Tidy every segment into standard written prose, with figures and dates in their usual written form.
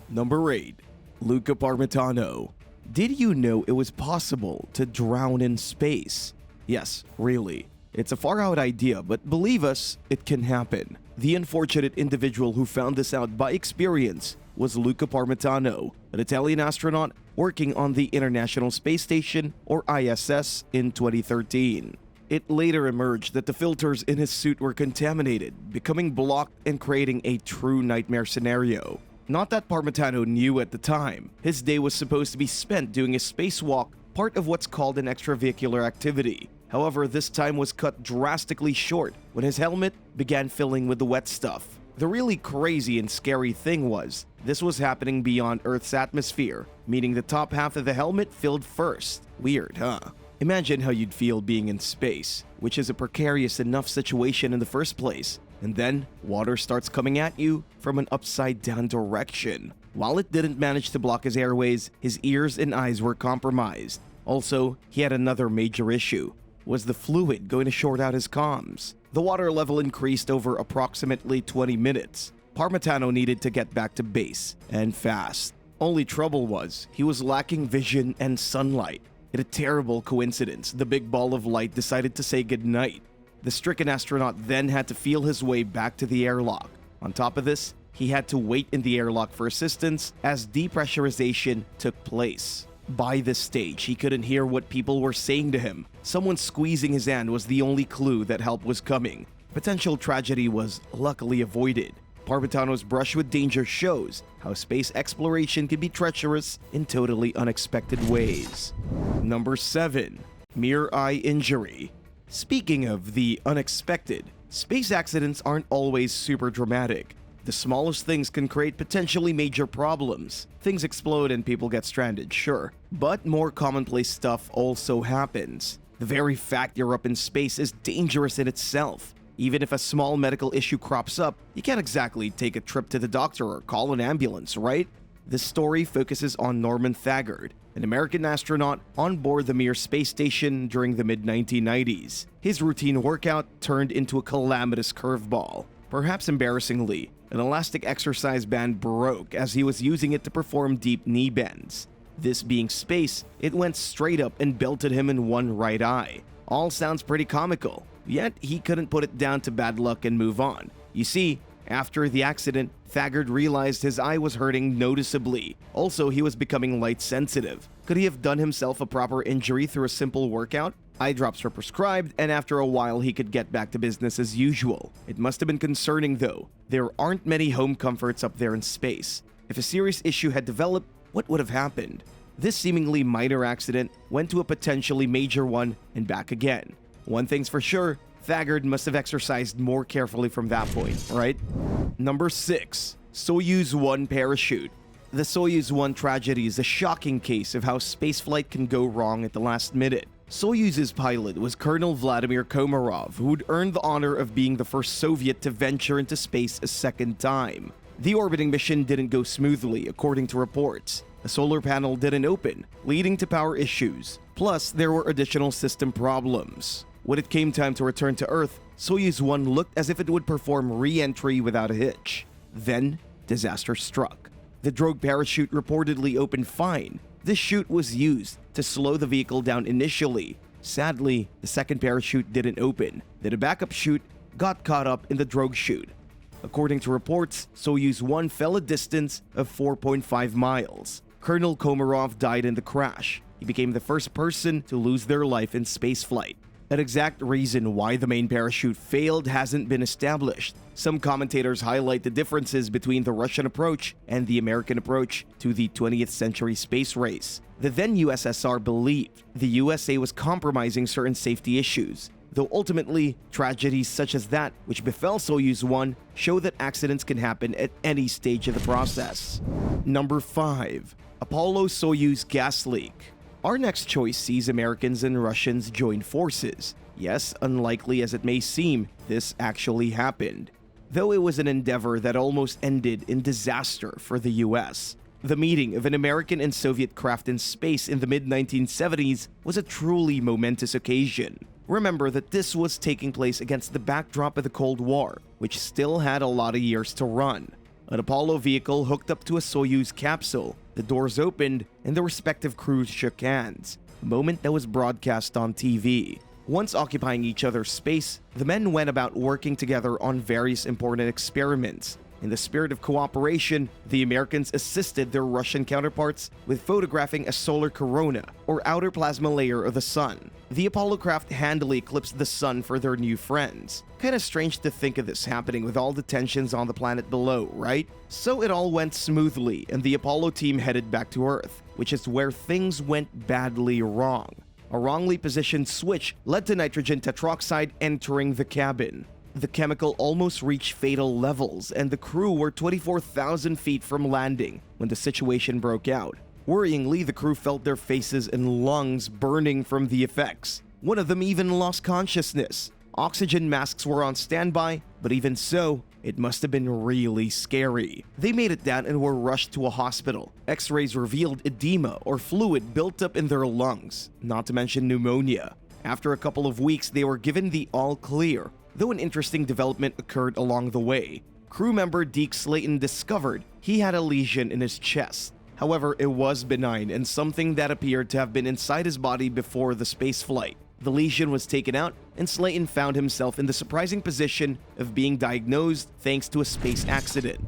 Number 8. Luca Parmitano. Did you know it was possible to drown in space? Yes, really. It's a far-out idea, but believe us, it can happen. The unfortunate individual who found this out by experience was Luca Parmitano, an Italian astronaut working on the International Space Station, or ISS, in 2013. It later emerged that the filters in his suit were contaminated, becoming blocked and creating a true nightmare scenario. Not that Parmitano knew at the time. His day was supposed to be spent doing a spacewalk, part of what's called an extravehicular activity. However, this time was cut drastically short when his helmet began filling with the wet stuff. The really crazy and scary thing was, this was happening beyond Earth's atmosphere, meaning the top half of the helmet filled first. Weird, huh? Imagine how you'd feel being in space, which is a precarious enough situation in the first place, and then water starts coming at you from an upside-down direction. While it didn't manage to block his airways, his ears and eyes were compromised. Also, he had another major issue. Was the fluid going to short out his comms? The water level increased over approximately 20 minutes. Parmitano needed to get back to base, and fast. Only trouble was, he was lacking vision and sunlight. In a terrible coincidence, the big ball of light decided to say goodnight. The stricken astronaut then had to feel his way back to the airlock. On top of this, he had to wait in the airlock for assistance as depressurization took place. By this stage, he couldn't hear what people were saying to him. Someone squeezing his hand was the only clue that help was coming. Potential tragedy was luckily avoided. Parmitano's brush with danger shows how space exploration can be treacherous in totally unexpected ways. Number 7. Mere eye injury. Speaking of the unexpected, space accidents aren't always super dramatic. The smallest things can create potentially major problems. Things explode and people get stranded, sure. But more commonplace stuff also happens. The very fact you're up in space is dangerous in itself. Even if a small medical issue crops up, you can't exactly take a trip to the doctor or call an ambulance, right? This story focuses on Norman Thagard, an American astronaut on board the Mir space station during the mid-1990s. His routine workout turned into a calamitous curveball. Perhaps embarrassingly, an elastic exercise band broke as he was using it to perform deep knee bends. This being space, it went straight up and belted him in one right eye. All sounds pretty comical, yet he couldn't put it down to bad luck and move on. You see, after the accident, Thagard realized his eye was hurting noticeably. Also, he was becoming light sensitive. Could he have done himself a proper injury through a simple workout? Eye drops were prescribed, and after a while he could get back to business as usual. It must have been concerning though. There aren't many home comforts up there in space. If a serious issue had developed, what would have happened? This seemingly minor accident went to a potentially major one and back again. One thing's for sure, Thagard must have exercised more carefully from that point, right? Number 6. Soyuz 1 parachute. The Soyuz 1 tragedy is a shocking case of how spaceflight can go wrong at the last minute. Soyuz's pilot was Colonel Vladimir Komarov, who would earn the honor of being the first Soviet to venture into space a second time. The orbiting mission didn't go smoothly, according to reports. A solar panel didn't open, leading to power issues. Plus, there were additional system problems. When it came time to return to Earth, Soyuz 1 looked as if it would perform re-entry without a hitch. Then, disaster struck. The drogue parachute reportedly opened fine. This chute was used to slow the vehicle down initially. Sadly, the second parachute didn't open. Then a backup chute got caught up in the drogue chute. According to reports, Soyuz 1 fell a distance of 4.5 miles. Colonel Komarov died in the crash. He became the first person to lose their life in spaceflight. An exact reason why the main parachute failed hasn't been established. Some commentators highlight the differences between the Russian approach and the American approach to the 20th century space race. The then USSR believed the USA was compromising certain safety issues, though ultimately, tragedies such as that which befell Soyuz 1 show that accidents can happen at any stage of the process. Number 5. Apollo-Soyuz gas leak. Our next choice sees Americans and Russians join forces. Yes, unlikely as it may seem, this actually happened, though it was an endeavor that almost ended in disaster for the US. The meeting of an American and Soviet craft in space in the mid-1970s was a truly momentous occasion. Remember that this was taking place against the backdrop of the Cold War, which still had a lot of years to run. An Apollo vehicle hooked up to a Soyuz capsule. The doors opened and the respective crews shook hands, a moment that was broadcast on TV. Once occupying each other's space, the men went about working together on various important experiments. In the spirit of cooperation, the Americans assisted their Russian counterparts with photographing a solar corona, or outer plasma layer of the sun. The Apollo craft handily eclipsed the sun for their new friends. Kinda strange to think of this happening with all the tensions on the planet below, right? So it all went smoothly, and the Apollo team headed back to Earth, which is where things went badly wrong. A wrongly positioned switch led to nitrogen tetroxide entering the cabin. The chemical almost reached fatal levels, and the crew were 24,000 feet from landing when the situation broke out. Worryingly, the crew felt their faces and lungs burning from the effects. One of them even lost consciousness. Oxygen masks were on standby, but even so, it must have been really scary. They made it down and were rushed to a hospital. X-rays revealed edema or fluid built up in their lungs, not to mention pneumonia. After a couple of weeks, they were given the all clear. Though an interesting development occurred along the way. Crew member Deke Slayton discovered he had a lesion in his chest. However, it was benign and something that appeared to have been inside his body before the spaceflight. The lesion was taken out, and Slayton found himself in the surprising position of being diagnosed thanks to a space accident.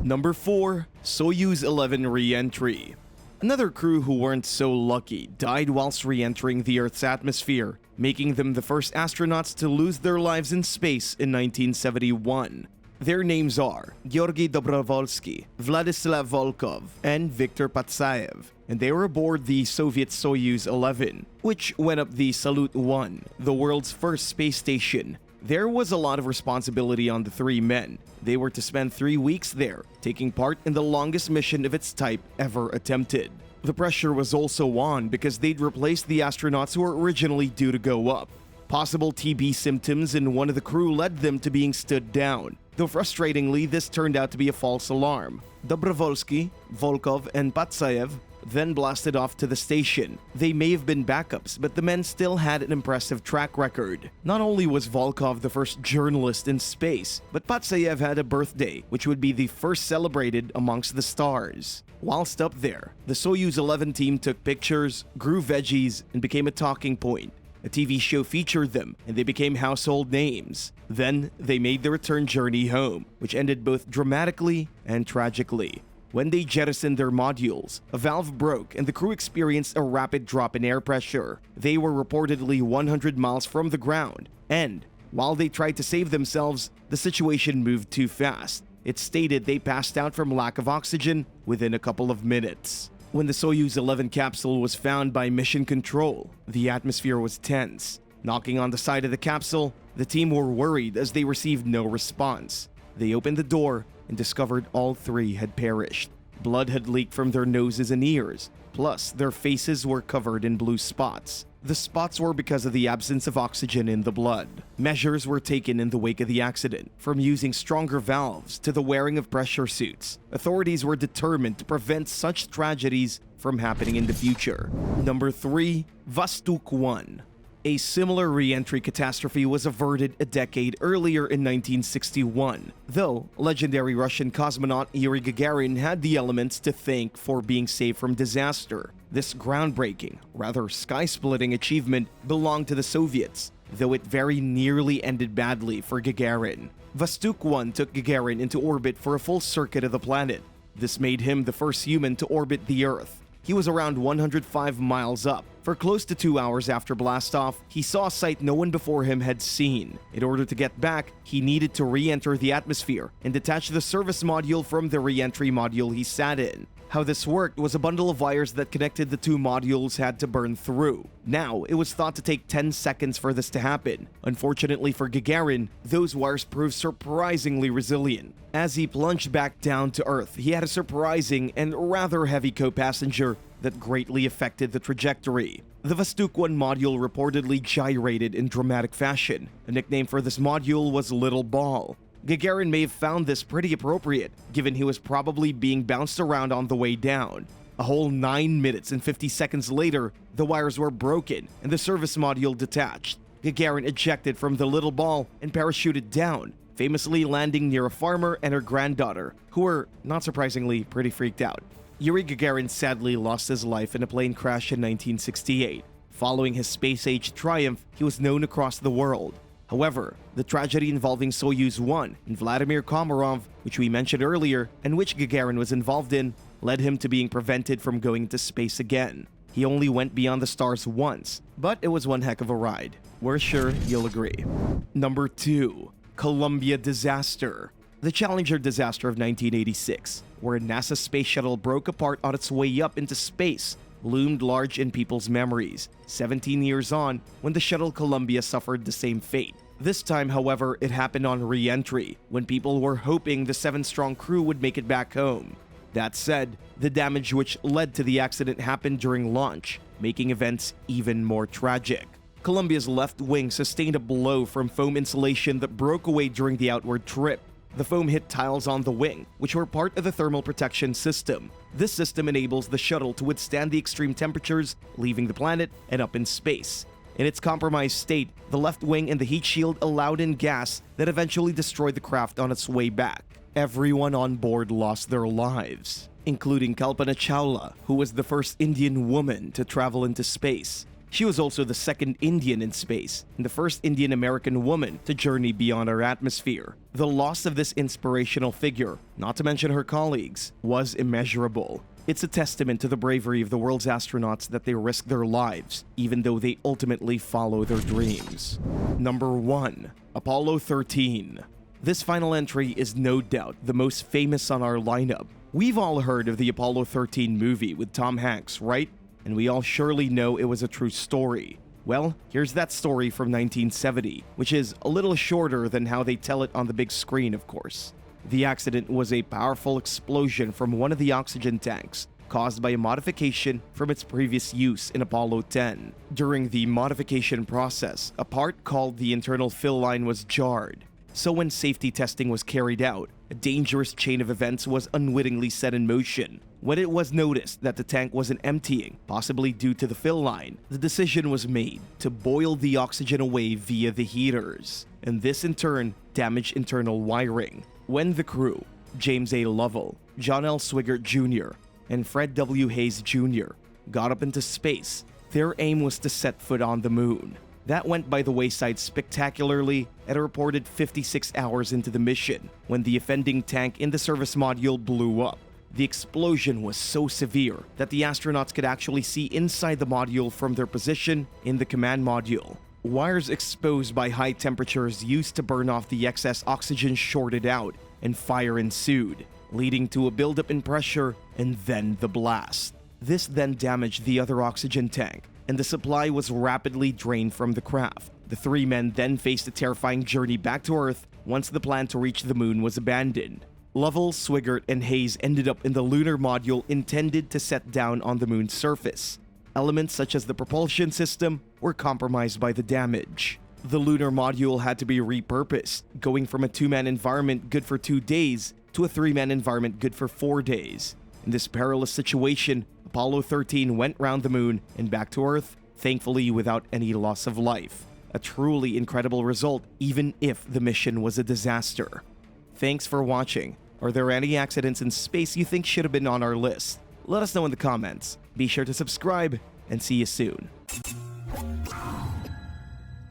Number 4. Soyuz 11 re-entry. Another crew who weren't so lucky died whilst re-entering the Earth's atmosphere, making them the first astronauts to lose their lives in space in 1971. Their names are Georgy Dobrovolsky, Vladislav Volkov, and Viktor Patsayev, and they were aboard the Soviet Soyuz 11, which went up the Salyut 1, the world's first space station. There was a lot of responsibility on the three men. They were to spend 3 weeks there, taking part in the longest mission of its type ever attempted. The pressure was also on because they'd replaced the astronauts who were originally due to go up. Possible TB symptoms in one of the crew led them to being stood down, though frustratingly this turned out to be a false alarm. Dobrovolsky, Volkov, and Patsayev then blasted off to the station. They may have been backups, but the men still had an impressive track record. Not only was Volkov the first journalist in space, but Patsayev had a birthday, which would be the first celebrated amongst the stars. Whilst up there, the Soyuz 11 team took pictures, grew veggies, and became a talking point. A TV show featured them, and they became household names. Then, they made the return journey home, which ended both dramatically and tragically. When they jettisoned their modules, a valve broke and the crew experienced a rapid drop in air pressure. They were reportedly 100 miles from the ground, and while they tried to save themselves, the situation moved too fast. It's stated they passed out from lack of oxygen within a couple of minutes. When the Soyuz 11 capsule was found by Mission Control, the atmosphere was tense. Knocking on the side of the capsule, the team were worried as they received no response. They opened the door and discovered all three had perished. Blood had leaked from their noses and ears, plus their faces were covered in blue spots. The spots were because of the absence of oxygen in the blood. Measures were taken in the wake of the accident, from using stronger valves to the wearing of pressure suits. Authorities were determined to prevent such tragedies from happening in the future. Number 3. Vastukwon. A similar re-entry catastrophe was averted a decade earlier in 1961, though legendary Russian cosmonaut Yuri Gagarin had the elements to thank for being saved from disaster. This groundbreaking, rather sky-splitting achievement belonged to the Soviets, though it very nearly ended badly for Gagarin. Vastukwon took Gagarin into orbit for a full circuit of the planet. This made him the first human to orbit the Earth. He was around 105 miles up. For close to 2 hours after blastoff, he saw a sight no one before him had seen. In order to get back, he needed to re-enter the atmosphere and detach the service module from the re-entry module he sat in. How this worked was a bundle of wires that connected the two modules had to burn through. Now, it was thought to take 10 seconds for this to happen. Unfortunately for Gagarin, those wires proved surprisingly resilient. As he plunged back down to Earth, he had a surprising and rather heavy co-passenger that greatly affected the trajectory. The Vastukwon module reportedly gyrated in dramatic fashion. A nickname for this module was Little Ball. Gagarin may have found this pretty appropriate, given he was probably being bounced around on the way down. A whole 9 minutes and 50 seconds later, the wires were broken and the service module detached. Gagarin ejected from the Little Ball and parachuted down, famously landing near a farmer and her granddaughter, who were, not surprisingly, pretty freaked out. Yuri Gagarin sadly lost his life in a plane crash in 1968. Following his space-age triumph, he was known across the world. However, the tragedy involving Soyuz 1 and Vladimir Komarov, which we mentioned earlier, and which Gagarin was involved in, led him to being prevented from going to space again. He only went beyond the stars once, but it was one heck of a ride. We're sure you'll agree. Number 2. Colombia Disaster. The Challenger disaster of 1986, where a NASA space shuttle broke apart on its way up into space, loomed large in people's memories, 17 years on, when the shuttle Columbia suffered the same fate. This time, however, it happened on re-entry, when people were hoping the 7-strong crew would make it back home. That said, the damage which led to the accident happened during launch, making events even more tragic. Columbia's left wing sustained a blow from foam insulation that broke away during the outward trip. The foam hit tiles on the wing, which were part of the thermal protection system. This system enables the shuttle to withstand the extreme temperatures, leaving the planet and up in space. In its compromised state, the left wing and the heat shield allowed in gas that eventually destroyed the craft on its way back. Everyone on board lost their lives, including Kalpana Chawla, who was the first Indian woman to travel into space. She was also the second Indian in space and the first Indian-American woman to journey beyond our atmosphere. The loss of this inspirational figure, not to mention her colleagues, was immeasurable. It's a testament to the bravery of the world's astronauts that they risk their lives, even though they ultimately follow their dreams. Number 1. Apollo 13. This final entry is no doubt the most famous on our lineup. We've all heard of the Apollo 13 movie with Tom Hanks, right? And we all surely know it was a true story. Well, here's that story from 1970, which is a little shorter than how they tell it on the big screen, of course. The accident was a powerful explosion from one of the oxygen tanks, caused by a modification from its previous use in Apollo 10. During the modification process, a part called the internal fill line was jarred. So when safety testing was carried out, a dangerous chain of events was unwittingly set in motion. When it was noticed that the tank wasn't emptying, possibly due to the fill line, the decision was made to boil the oxygen away via the heaters, and this in turn damaged internal wiring. When the crew, James A. Lovell, John L. Swigert Jr., and Fred W. Hayes Jr., got up into space, their aim was to set foot on the moon. That went by the wayside spectacularly at a reported 56 hours into the mission, when the offending tank in the service module blew up. The explosion was so severe that the astronauts could actually see inside the module from their position in the command module. Wires exposed by high temperatures used to burn off the excess oxygen shorted out, and fire ensued, leading to a buildup in pressure and then the blast. This then damaged the other oxygen tank, and the supply was rapidly drained from the craft. The 3 men then faced a terrifying journey back to Earth once the plan to reach the moon was abandoned. Lovell, Swigert, and Hayes ended up in the lunar module intended to set down on the moon's surface. Elements such as the propulsion system were compromised by the damage. The lunar module had to be repurposed, going from a 2-man environment good for 2 days to a 3-man environment good for 4 days. In this perilous situation, Apollo 13 went round the moon and back to Earth, thankfully without any loss of life. A truly incredible result, even if the mission was a disaster. Thanks for watching. Are there any accidents in space you think should have been on our list? Let us know in the comments. Be sure to subscribe, and see you soon.